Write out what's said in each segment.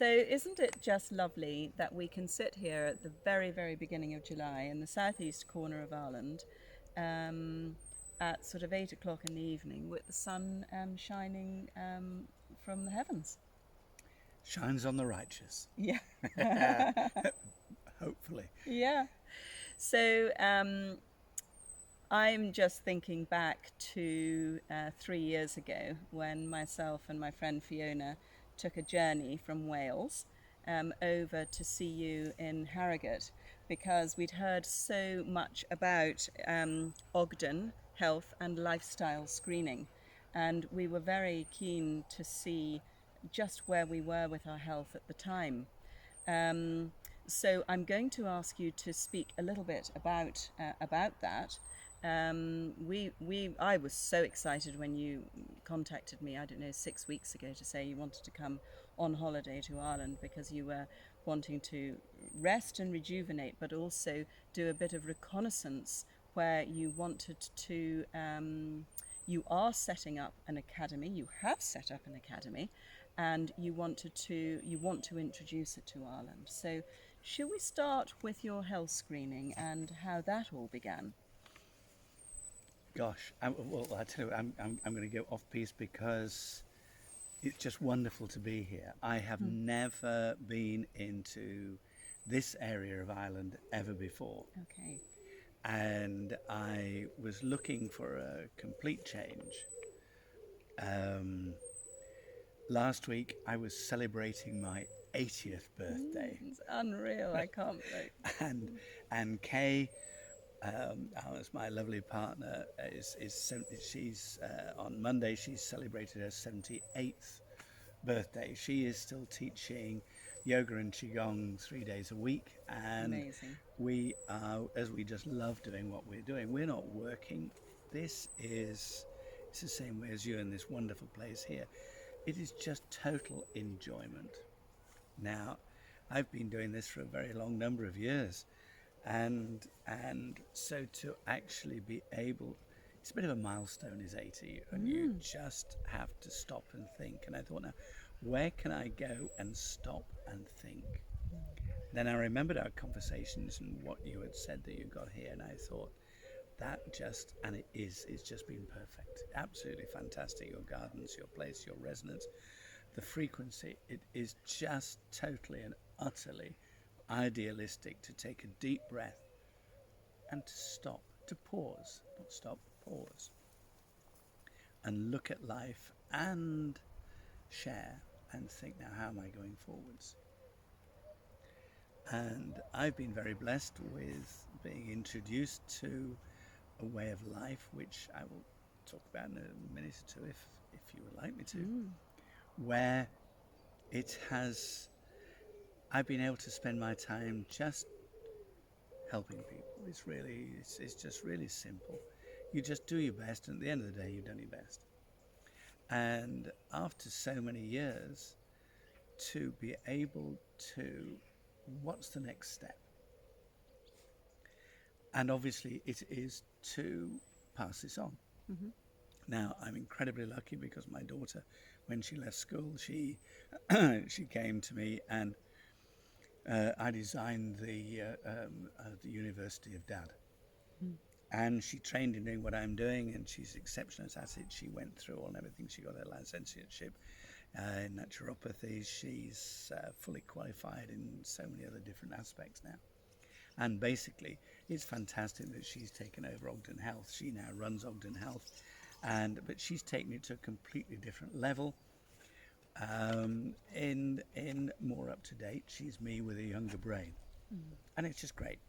So isn't it just lovely that we can sit here at the very, very beginning of July in the southeast corner of Ireland at sort of 8 o'clock in the evening with the sun shining from the heavens? Shines on the righteous, Yeah. hopefully. Yeah. So I'm just thinking back to 3 years ago when myself and my friend Fiona took a journey from Wales over to see you in Harrogate because we'd heard so much about Ogden Health and Lifestyle Screening. And we were very keen to see just where we were with our health at the time. Um, so I'm going to ask you to speak a little bit about that. I was so excited when you contacted me. I don't know, 6 weeks ago to say you wanted to come on holiday to Ireland because you were wanting to rest and rejuvenate, but also do a bit of reconnaissance where you wanted to. You are setting up an academy. You have set up an academy, and you want to introduce it to Ireland. So, should we start with your health screening and how that all began? Gosh, well, I tell you, I'm going to go off piece because it's just wonderful to be here. I have Hmm. never been into this area of Ireland ever before, Okay. and I was looking for a complete change. Um, Last week, I was celebrating my 80th birthday, It's unreal. I can't wait. and and Kay, as my lovely partner, she's on Monday. She's celebrated her 78th birthday. She is still teaching yoga and qigong 3 days a week, and Amazing. we are, as we just love doing what we're doing. We're not working. This is it's the same way as you in this wonderful place here. It is just total enjoyment. Now, I've been doing this for a very long number of years, and so to actually be able, it's a bit of a milestone, is 80, and you Mm. just have to stop and think. And I thought, now, where can I go and stop and think? Then I remembered our conversations and what you had said that you got here, and I thought that just, and it's just been perfect, absolutely fantastic. Your gardens, your place, your resonance, the frequency, it is just totally and utterly idealistic to take a deep breath and to stop, to pause, not stop, pause, and look at life and share and think, now, how am I going forwards? And I've been very blessed with being introduced to a way of life, which I will talk about in a minute or two if you would like me to, Mm. where it has, I've been able to spend my time just helping people. It's just really simple. You just do your best, and at the end of the day, you've done your best. And after so many years, to be able to, what's the next step? And obviously, it is to pass this on. Mm-hmm. Now, I'm incredibly lucky because my daughter, when she left school, she she came to me, and I designed the University of Dad. Mm. And she trained in doing what I'm doing, and she's exceptional at it. She went through all and everything. She got her licentiateship in naturopathy. She's fully qualified in so many other different aspects now. And basically, it's fantastic that she's taken over Ogden Health. She now runs Ogden Health, but she's taken it to a completely different level. In more up to date, she's me with a younger brain, Mm. and it's just great.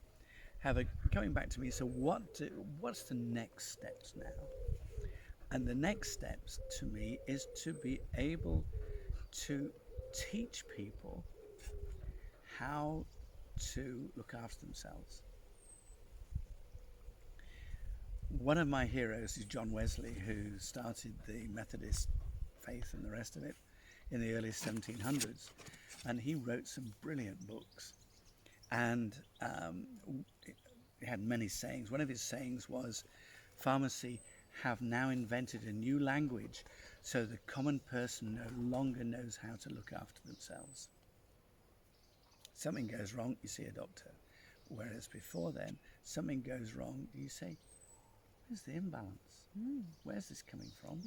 Coming back to me. So what's the next steps now? And the next steps to me is to be able to teach people how to look after themselves. One of my heroes is John Wesley, who started the Methodist faith and the rest of it in the early 1700s, and he wrote some brilliant books. And he had many sayings. One of his sayings was, "Pharmacy have now invented a new language, so the common person no longer knows how to look after themselves." Something goes wrong, you see a doctor. Whereas before then, something goes wrong, you say, where's the imbalance? Where's this coming from?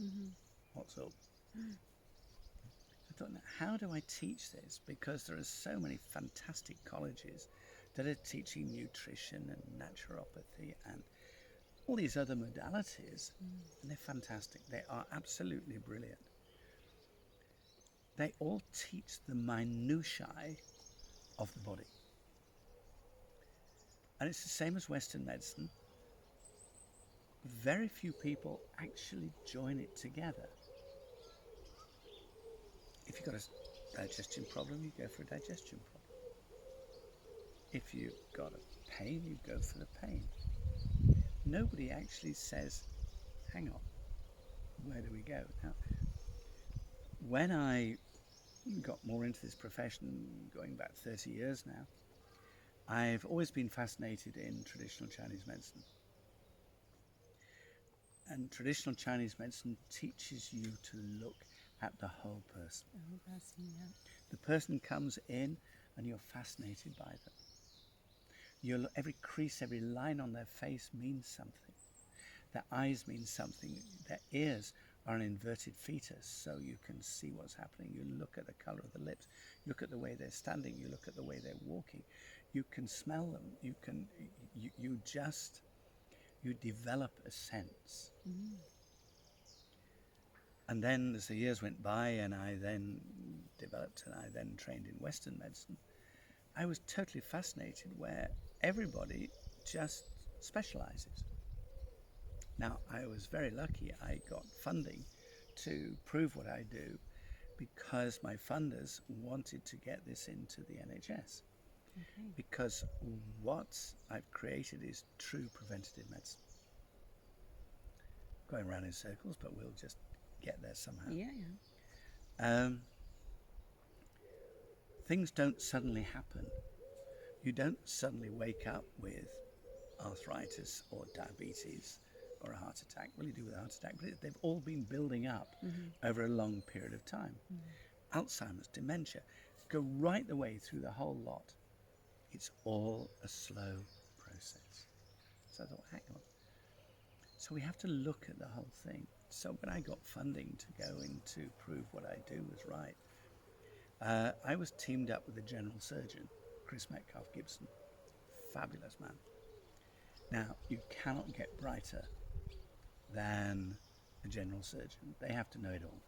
What's up? I thought, now, how do I teach this? Because there are so many fantastic colleges that are teaching nutrition and naturopathy and all these other modalities, and they're fantastic. They are absolutely brilliant. They all teach the minutiae of the body. And it's the same as Western medicine. Very few people actually join it together. If you've got a digestion problem, you go for a digestion problem. If you've got a pain, you go for the pain. Nobody actually says, hang on, where do we go? Now, when I got more into this profession, going back 30 years now, I've always been fascinated in traditional Chinese medicine. And traditional Chinese medicine teaches you to look at the whole person. The whole person, yeah. The person comes in and you're fascinated by them. Every crease, every line on their face means something. Their eyes mean something. Their ears are an inverted fetus, so you can see what's happening. You look at the color of the lips. You look at the way they're standing. You look at the way they're walking. You can smell them. You develop a sense. And then as the years went by and I then developed and I then trained in Western medicine, I was totally fascinated where everybody just specializes. Now, I was very lucky. I got funding to prove what I do because my funders wanted to get this into the NHS. Okay. Because what I've created is true preventative medicine. Going around in circles, but we'll just get there somehow. Yeah. Things don't suddenly happen. You don't suddenly wake up with arthritis or diabetes or a heart attack. Well, you do with a heart attack, but they've all been building up over a long period of time. Alzheimer's, dementia, go right the way through the whole lot. It's all a slow process. So I thought, hang on. So we have to look at the whole thing. So when I got funding to go in to prove what I do was right, I was teamed up with a general surgeon, Chris Metcalf Gibson. Fabulous man. Now, you cannot get brighter than a general surgeon. They have to know it all.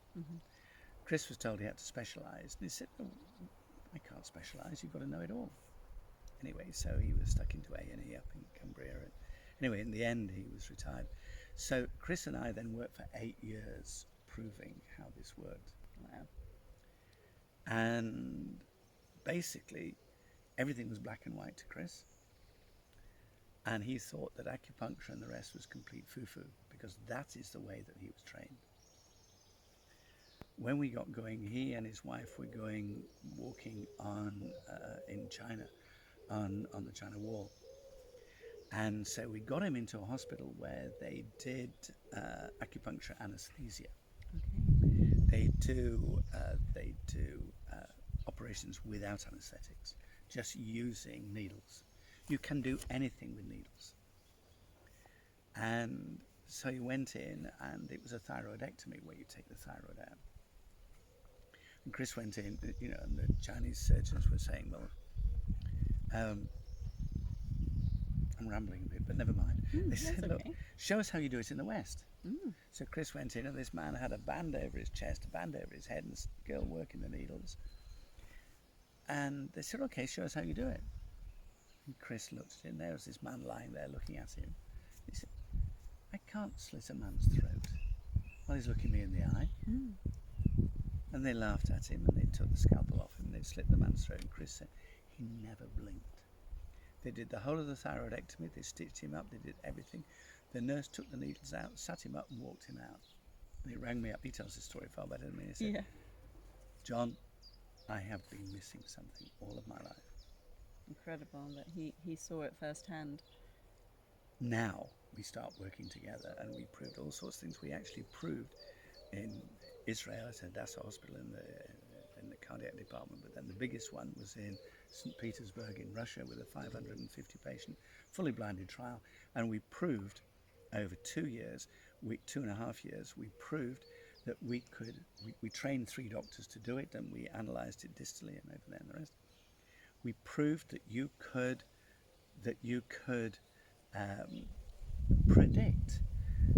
Chris was told he had to specialise, and he said, "Oh, I can't specialise, you've got to know it all." Anyway, so he was stuck into A&E up in Cumbria. And anyway, in the end, he was retired. So Chris and I then worked for 8 years proving how this worked. Wow. And basically, everything was black and white to Chris. And he thought that acupuncture and the rest was complete foo-foo, because that is the way that he was trained. When we got going, he and his wife were walking on in China, on the China Wall. And so we got him into a hospital where they did acupuncture anesthesia. Okay. They do operations without anesthetics, just using needles. You can do anything with needles. And so he went in, and it was a thyroidectomy where you take the thyroid out. And Chris went in, and the Chinese surgeons were saying, well, I'm rambling a bit, but never mind. They said, okay. Look, show us how you do it in the West. So Chris went in, and this man had a band over his chest, a band over his head, and this girl working the needles. And they said, okay, show us how you do it. And Chris looked at him. There was this man lying there looking at him. He said, I can't slit a man's throat. Well, he's looking me in the eye. And they laughed at him, and they took the scalpel off him, and they slit the man's throat. And Chris said, he never blinked. They did the whole of the thyroidectomy. They stitched him up. They did everything. The nurse took the needles out, sat him up, and walked him out. And he rang me up. He tells the story far better than me. He said, John, I have been missing something all of my life. Incredible that he saw it firsthand. Now we start working together, and we proved all sorts of things. We actually proved in Israel at Hadassah Hospital in the cardiac department, but then the biggest one was in St. Petersburg in Russia with a 550 patient, fully blinded trial. And we proved over 2 years, 2.5 years, we proved that we trained 3 doctors to do it, and we analysed it distally and over there and the rest. We proved that you could predict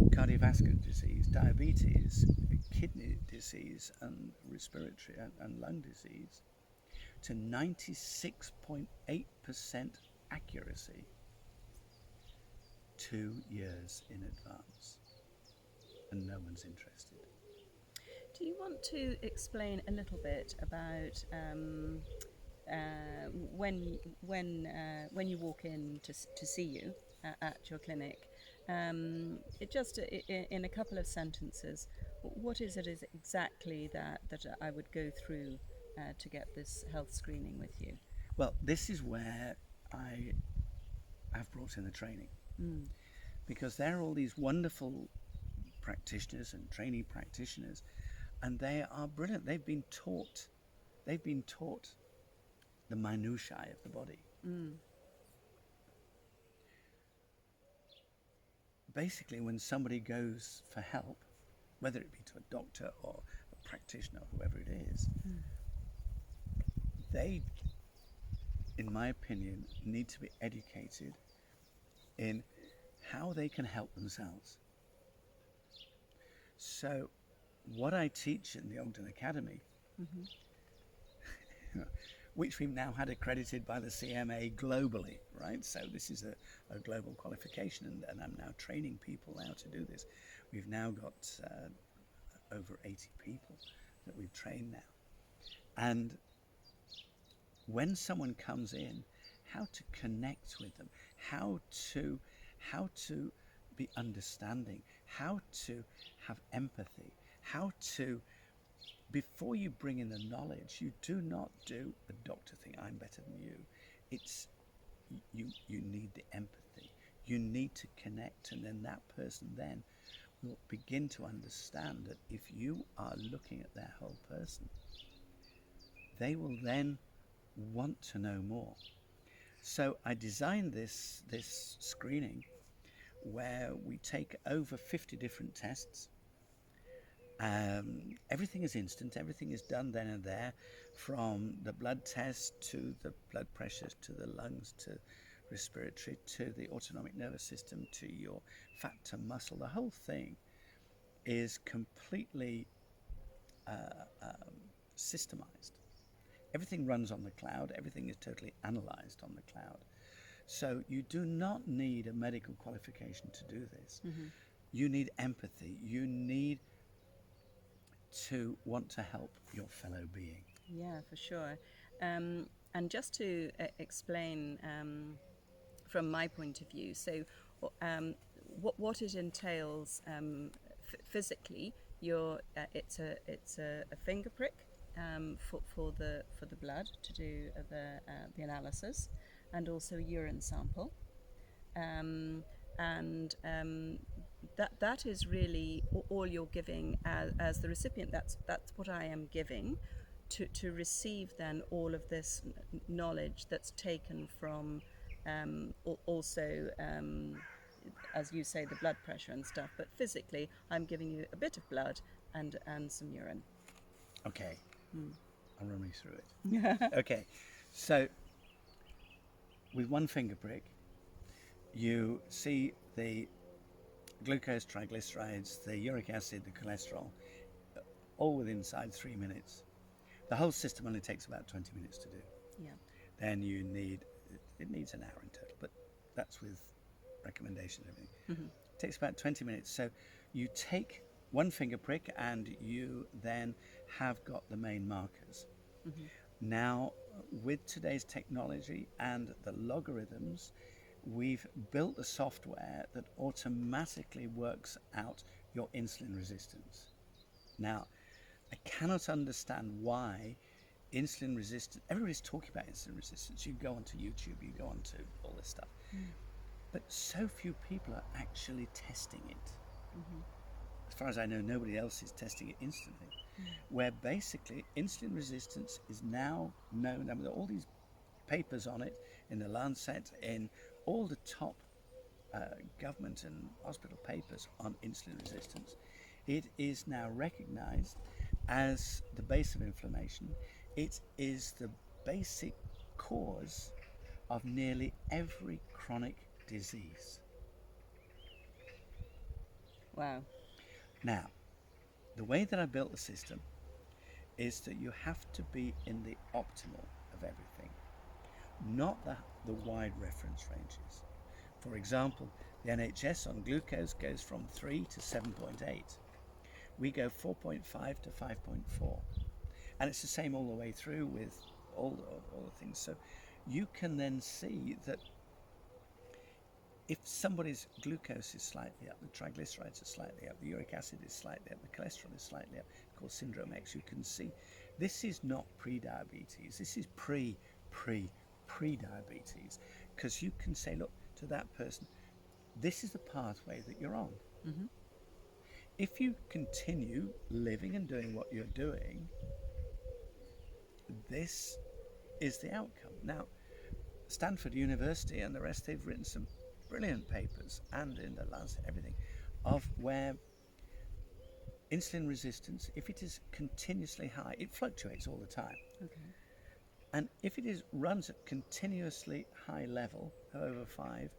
cardiovascular disease, diabetes, kidney disease, and respiratory and lung disease to 96.8% accuracy 2 years in advance, and no one's interested. Do you want to explain a little bit about when you walk in to see you at your clinic? In a couple of sentences, what is it exactly that I would go through to get this health screening with you? Well, this is where I have brought in the training, because there are all these wonderful practitioners and trainee practitioners, and they are brilliant. They've been taught the minutiae of the body. Basically, when somebody goes for help, whether it be to a doctor or a practitioner, whoever it is, they, in my opinion, need to be educated in how they can help themselves. So what I teach in the Ogden Academy, which we've now had accredited by the CMA globally, right? So this is a global qualification, and I'm now training people now to do this. We've now got over 80 people that we've trained now. And when someone comes in, how to connect with them, how to be understanding, how to have empathy, how to, before you bring in the knowledge, you do not do the doctor thing, I'm better than you. It's, you need the empathy. You need to connect, and then that person then will begin to understand that if you are looking at their whole person, they will then want to know more. So I designed this screening where we take over 50 different tests. Everything is instant, everything is done then and there, from the blood test to the blood pressures to the lungs to respiratory to the autonomic nervous system to your fat to muscle. The whole thing is completely systemized. Everything runs on the cloud, everything is totally analyzed on the cloud. So you do not need a medical qualification to do this. You need empathy, you need to want to help your fellow being. Yeah, for sure. And just to explain from my point of view, so what it entails physically, it's a finger prick for the blood to do the analysis, and also a urine sample, and that is really all you're giving as the recipient. That's what I am giving to receive then all of this knowledge that's taken from also as you say, the blood pressure and stuff, but physically I'm giving you a bit of blood and some urine. Okay, I'll run you through it. Okay, so with one finger prick you see the glucose, triglycerides, the uric acid, the cholesterol, all within inside 3 minutes. The whole system only takes about 20 minutes to do. Yeah. Then it needs an hour in total, but that's with recommendations and everything. It takes about 20 minutes. So you take one finger prick and you then have got the main markers. Now, with today's technology and the logarithms, we've built a software that automatically works out your insulin resistance. Now, I cannot understand why insulin resistance, everybody's talking about insulin resistance. You go onto YouTube, you go onto all this stuff. But so few people are actually testing it. As far as I know, nobody else is testing it instantly. Where basically insulin resistance is now known. I mean, all these papers on it in the Lancet, in all the top government and hospital papers on insulin resistance. It is now recognized as the base of inflammation. It is the basic cause of nearly every chronic disease. Wow. Now, the way that I built the system is that you have to be in the optimal of everything, not the wide reference ranges. For example, the NHS on glucose goes from 3 to 7.8. We go 4.5 to 5.4. And it's the same all the way through with all the things. So you can then see that if somebody's glucose is slightly up, the triglycerides are slightly up, the uric acid is slightly up, the cholesterol is slightly up, called syndrome X, you can see this is not pre-diabetes, this is pre-diabetes, because you can say, look, to that person, this is the pathway that you're on. Mm-hmm. If you continue living and doing what you're doing, this is the outcome. Now, Stanford University and the rest, they've written some brilliant papers, and in the Lancet, everything, of where insulin resistance, if it is continuously high, it fluctuates all the time. Okay. And if it runs at continuously high level of over 5,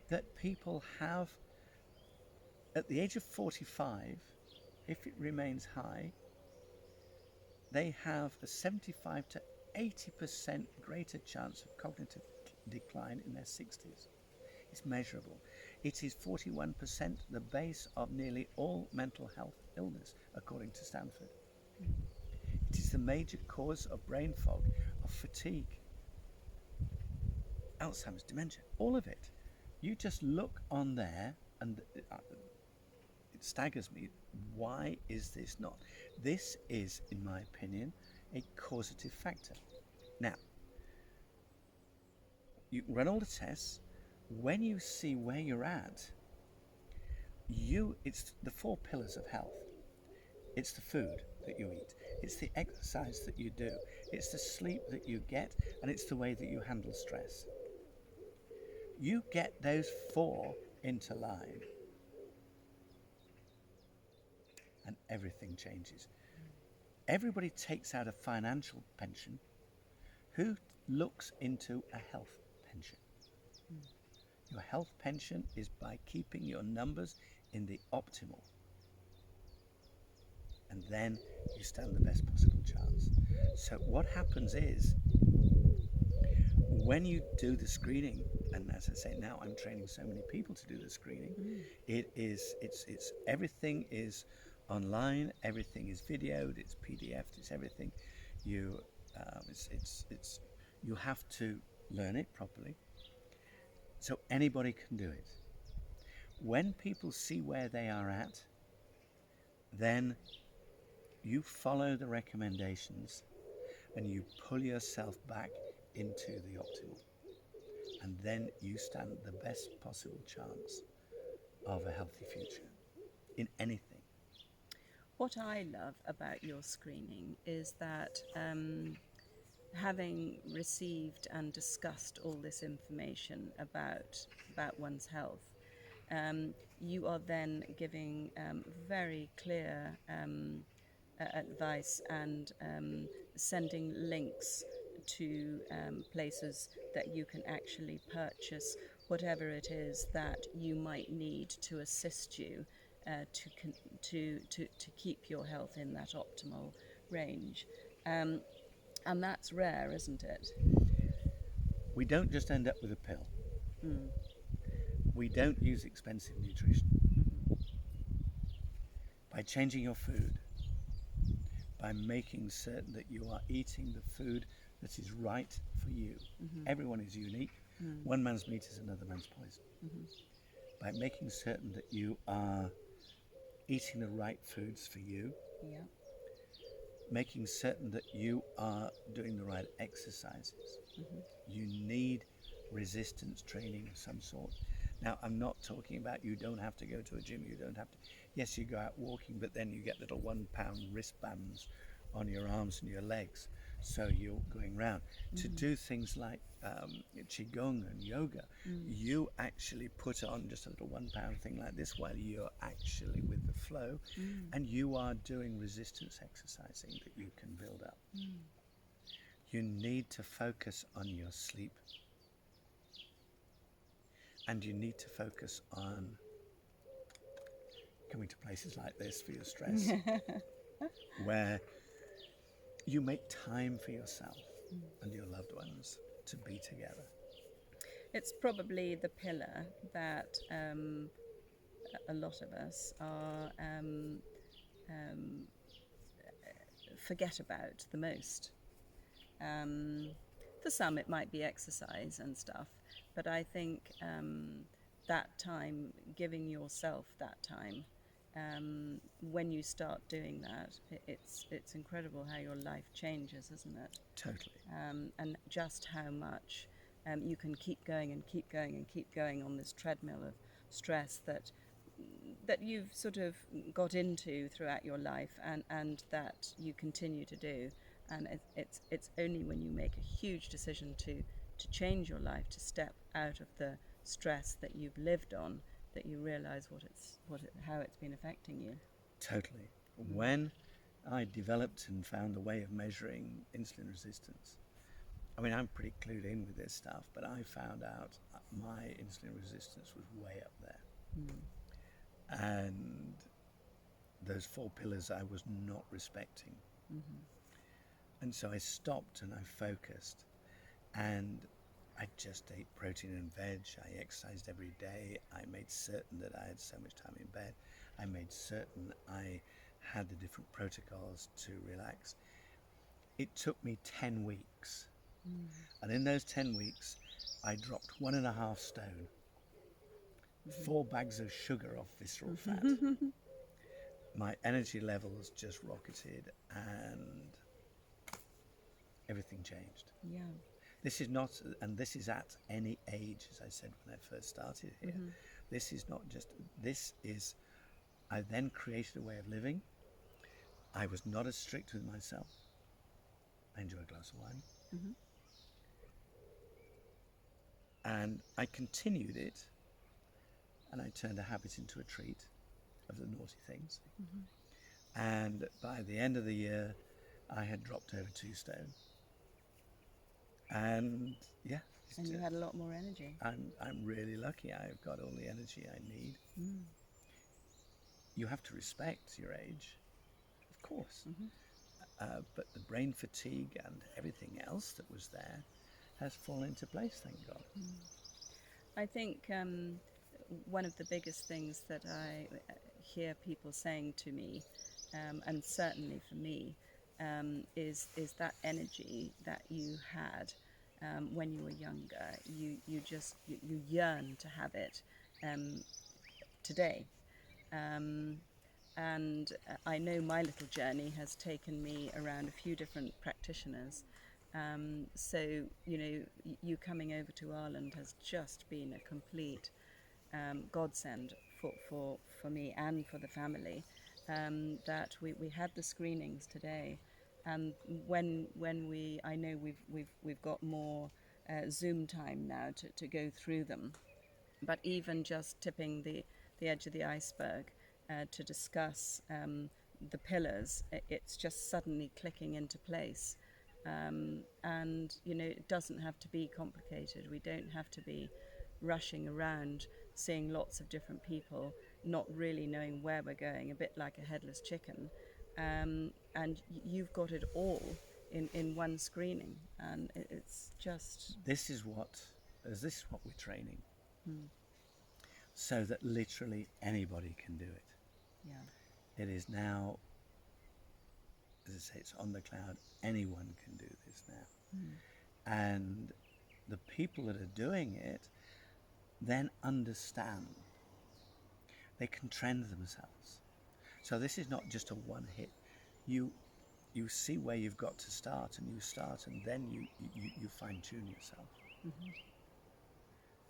that people have, at the age of 45, if it remains high, they have a 75 to 80% greater chance of cognitive decline in their 60s. It's measurable. It is 41% the base of nearly all mental health illness, according to Stanford. It is the major cause of brain fog, of fatigue, Alzheimer's, dementia, all of it. You just look on there and it staggers me. Why is this not? This is, in my opinion, a causative factor. Now, you run all the tests. When you see where you're at, it's the 4 pillars of health. It's the food that you eat, it's the exercise that you do, it's the sleep that you get, and it's the way that you handle stress. You get those 4 into line, and everything changes. Everybody takes out a financial pension. Who looks into a health pension? Your health pension is by keeping your numbers in the optimal. And then you stand the best possible chance. So what happens is, when you do the screening, and as I say, now I'm training so many people to do the screening, it's everything is online, everything is videoed, it's PDF'd, it's everything. You have to learn it properly. So anybody can do it. When people see where they are at, then you follow the recommendations and you pull yourself back into the optimal. And then you stand the best possible chance of a healthy future in anything. What I love about your screening is that having received and discussed all this information about one's health, you are then giving very clear advice and sending links to places that you can actually purchase whatever it is that you might need to assist you to keep your health in that optimal range. And that's rare, isn't it? We don't just end up with a pill. We don't use expensive nutrition. By changing your food, by making certain that you are eating the food that is right for you. Everyone is unique. One man's meat is another man's poison. By making certain that you are eating the right foods for you, making certain that you are doing the right exercises. You need resistance training of some sort. Now, I'm not talking about you don't have to go to a gym, you don't have to. Yes, you go out walking, but then you get little £1 wristbands on your arms and your legs So you're going round. To do things like qigong and yoga, you actually put on just a little £1 thing like this while you're actually with the flow, and you are doing resistance exercising that you can build up. You need to focus on your sleep, and you need to focus on coming to places like this for your stress, where you make time for yourself and your loved ones to be together. It's probably the pillar that a lot of us are forget about the most. For some, it might be exercise and stuff, but I think that time, giving yourself that time, when you start doing that, it's incredible how your life changes, isn't it? Totally. And just how much you can keep going and keep going and keep going on this treadmill of stress that you've sort of got into throughout your life, and that you continue to do. And it's only when you make a huge decision to change your life, to step out of the stress that you've lived on, that you realise how it's been affecting you. Totally. When I developed and found a way of measuring insulin resistance, I mean, I'm pretty clued in with this stuff, but I found out my insulin resistance was way up there. And those 4 pillars I was not respecting. And so I stopped and I focused, and I just ate protein and veg. I exercised every day. I made certain that I had so much time in bed. I made certain I had the different protocols to relax. It took me 10 weeks. And in those 10 weeks, I dropped 1.5 stone, 4 bags of sugar off visceral fat. My energy levels just rocketed, and everything changed. Yeah. This is not, and this is at any age, as I said when I first started here. This is not just, this is, I then created a way of living. I was not as strict with myself. I enjoy a glass of wine. And I continued it, and I turned a habit into a treat of the naughty things. And by the end of the year, I had dropped over 2 stone. And yeah, And you had a lot more energy. I'm really lucky. I've got all the energy I need. You have to respect your age, of course. But the brain fatigue and everything else that was there has fallen into place, thank God. I think one of the biggest things that I hear people saying to me, and certainly for me, is that energy that you had when you were younger. You yearn to have it today. And I know my little journey has taken me around a few different practitioners. So, you coming over to Ireland has just been a complete godsend for me and for the family. That we had the screenings today, and I know we've got more Zoom time now to go through them, but even just tipping the edge of the iceberg to discuss the pillars, it's just suddenly clicking into place. And it doesn't have to be complicated. We don't have to be rushing around seeing lots of different people, not really knowing where we're going, a bit like a headless chicken. And you've got it all in one screening, and it's just... This is what we're training, so that literally anybody can do it. Yeah. It is now, as I say, it's on the cloud. Anyone can do this now. And the people that are doing it then understand. They can trend themselves. So this is not just a one hit. You see where you've got to start, and you start, and then you fine tune yourself.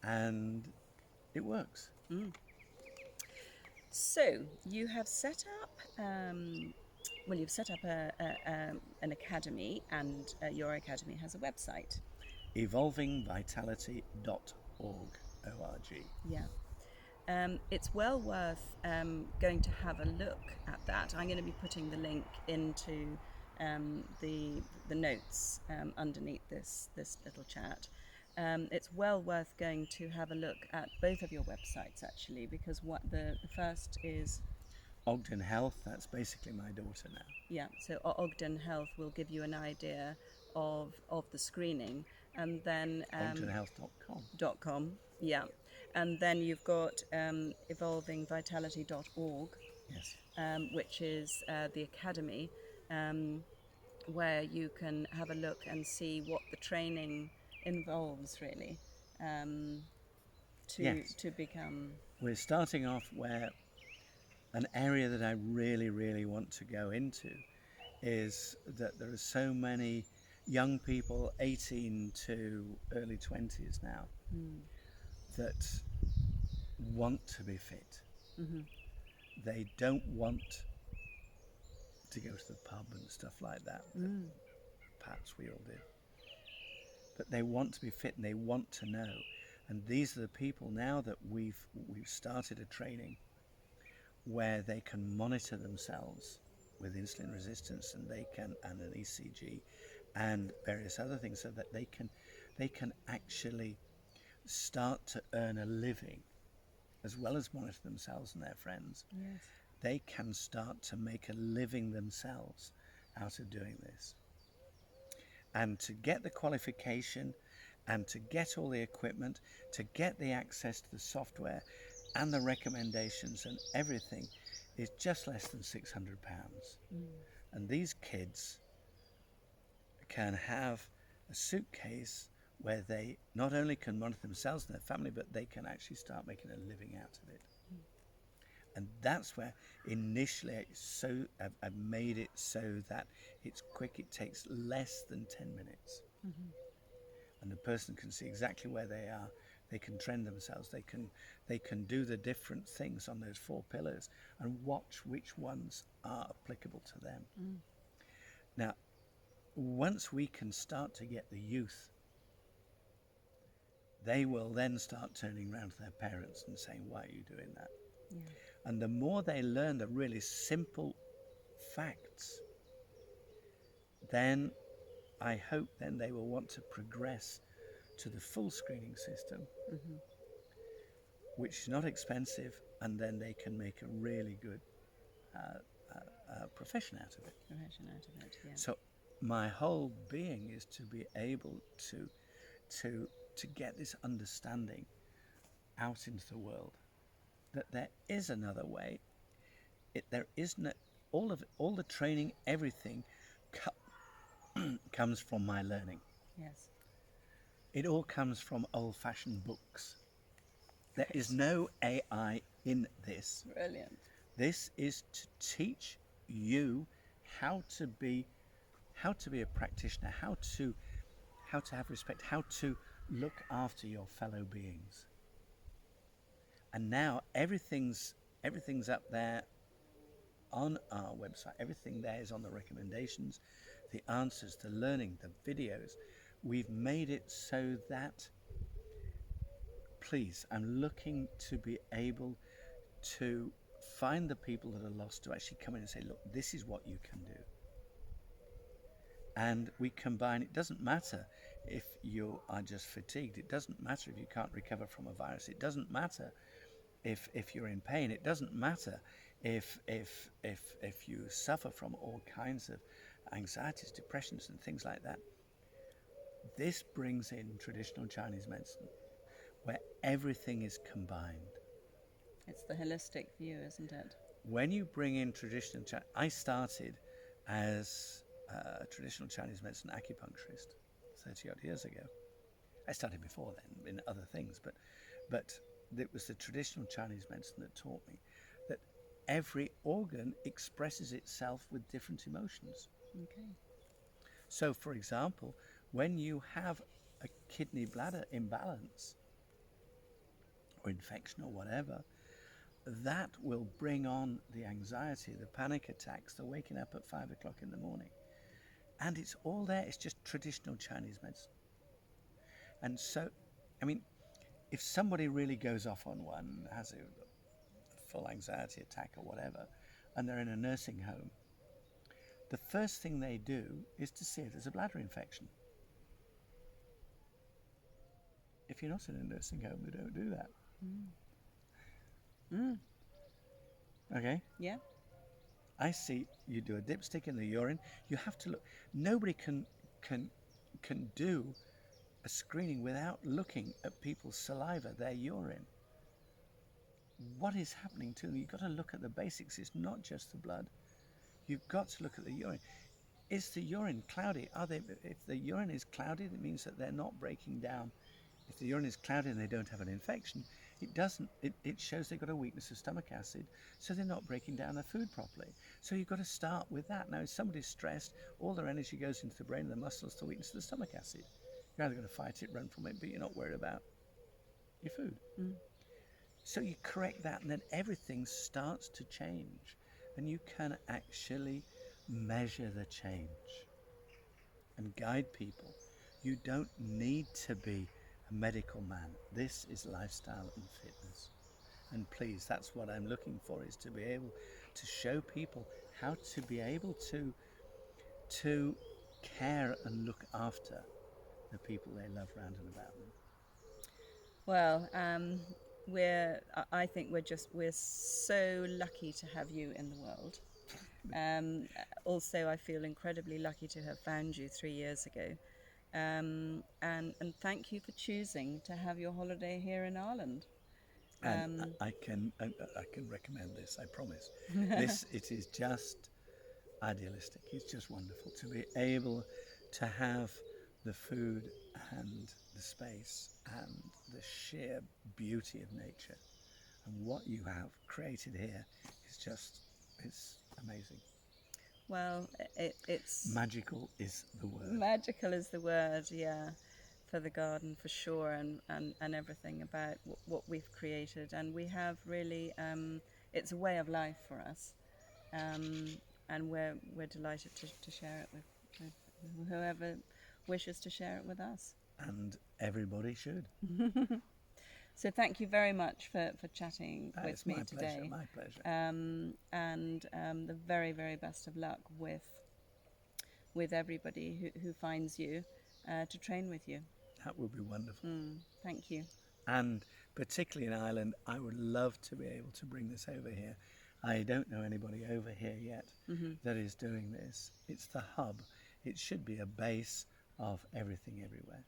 And it works. So you have set up well, you've set up an academy, and your academy has a website. evolvingvitality.org, O-R-G. Yeah. It's well worth going to have a look at that. I'm going to be putting the link into the notes underneath this little chat. It's well worth going to have a look at both of your websites, actually, because what the first is, Ogden Health, that's basically my daughter now. yeah, so Ogden Health will give you an idea of the screening, and then ogdenhealth.com. .com, yeah, and then you've got evolvingvitality.org, Yes. which is the academy, where you can have a look and see what the training involves, really, Yes. to become. We're starting off where an area that I really, really want to go into is that there are so many young people, 18 to early 20s now, that want to be fit. Mm-hmm. They don't want to go to the pub and stuff like that. Perhaps we all do. But they want to be fit and they want to know. And these are the people now that we've started a training where they can monitor themselves with insulin resistance, and and an ECG and various other things, so that they can actually start to earn a living as well as monitor themselves and their friends. Yes. They can start to make a living themselves out of doing this. And to get the qualification and to get all the equipment, to get the access to the software and the recommendations and everything is just less than £600. And these kids can have a suitcase where they not only can monitor themselves and their family, but they can actually start making a living out of it. And that's where initially I've made it so that it's quick. It takes less than 10 minutes. And the person can see exactly where they are. They can train themselves. They can do the different things on those 4 pillars and watch which ones are applicable to them. Now, once we can start to get the youth, they will then start turning around to their parents and saying, why are you doing that? Yeah. And the more they learn the really simple facts, then I hope then they will want to progress to the full screening system, which is not expensive, and then they can make a really good profession out of it. Profession out of it, yeah. So my whole being is to be able to get this understanding out into the world, that there is another way. There isn't all the training, everything comes from my learning. Yes. It all comes from old-fashioned books. There is no AI in this. Brilliant. This is to teach you how to be a practitioner, how to have respect, how to look after your fellow beings. And now everything's up there on our website. Everything there is on the recommendations, the answers, the learning, the videos. We've made it so that, please, I'm looking to be able to find the people that are lost, to actually come in and say, look, this is what you can do. And we combine, it doesn't matter if you are just fatigued. It doesn't matter if you can't recover from a virus. It doesn't matter if you're in pain. It doesn't matter if you suffer from all kinds of anxieties, depressions and things like that. This brings in traditional Chinese medicine where everything is combined. It's the holistic view, isn't it? When you bring in traditional Chinese, I started as a traditional Chinese medicine acupuncturist 30 odd years ago. I started before then in other things, but it was the traditional Chinese medicine that taught me that every organ expresses itself with different emotions. Okay. So, for example, when you have a kidney bladder imbalance or infection or whatever, that will bring on the anxiety, the panic attacks, the waking up at 5 o'clock in the morning. And it's all there. It's just traditional Chinese medicine. And so, I mean, if somebody really goes off on one, has a full anxiety attack or whatever, and they're in a nursing home, the first thing they do is to see if there's a bladder infection. If you're not in a nursing home, they don't do that. Okay? Yeah. I see you do a dipstick in the urine. You have to look. Nobody can do a screening without looking at people's saliva, their urine. What is happening to them? You've got to look at the basics. It's not just the blood. You've got to look at the urine. Is the urine cloudy? If the urine is cloudy, that means that they're not breaking down. If the urine is cloudy and they don't have an infection, it shows they've got a weakness of stomach acid, so they're not breaking down their food properly. So you've got to start with that. Now, if somebody's stressed, all their energy goes into the brain and the muscles to weakness of the stomach acid. You're either going to fight it, run from it, but you're not worried about your food. So you correct that, and then everything starts to change, and you can actually measure the change and guide people. You don't need to be a medical man. This is lifestyle and fitness. And please, that's what I'm looking for, is to be able to show people how to be able to care and look after the people they love round and about them. Well, I think we're so lucky to have you in the world. Also, I feel incredibly lucky to have found you 3 years ago. And thank you for choosing to have your holiday here in Ireland. And I can recommend this, I promise. It is just idealistic. It's just wonderful to be able to have the food and the space and the sheer beauty of nature. And what you have created here is amazing. Well, it's magical is the word. Magical is the word, yeah, for the garden for sure, and everything about what we've created. And we have really, it's a way of life for us, and we're delighted to share it with whoever wishes to share it with us. And everybody should. So thank you very much for chatting with me today. My pleasure. And the very, very best of luck with everybody who finds you to train with you. That would be wonderful. Thank you. And particularly in Ireland, I would love to be able to bring this over here. I don't know anybody over here yet that is doing this. It's the hub. It should be a base of everything everywhere.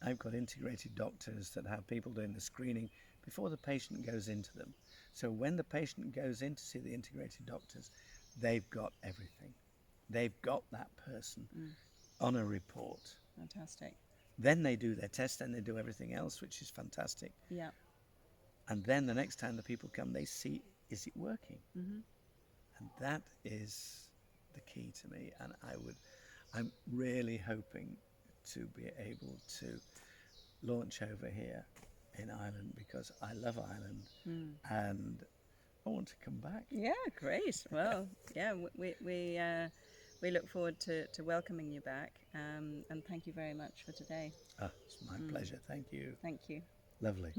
I've got integrated doctors that have people doing the screening before the patient goes into them. So when the patient goes in to see the integrated doctors, they've got everything. They've got that person on a report. Fantastic. Then they do their test, then they do everything else, which is fantastic. Yeah. And then the next time the people come, they see, is it working? And that is the key to me. And I'm really hoping to be able to launch over here in Ireland, because I love Ireland and I want to come back. Yeah, great. Well, yeah, we look forward to welcoming you back, and thank you very much for today. It's my pleasure. Thank you. Thank you. Lovely.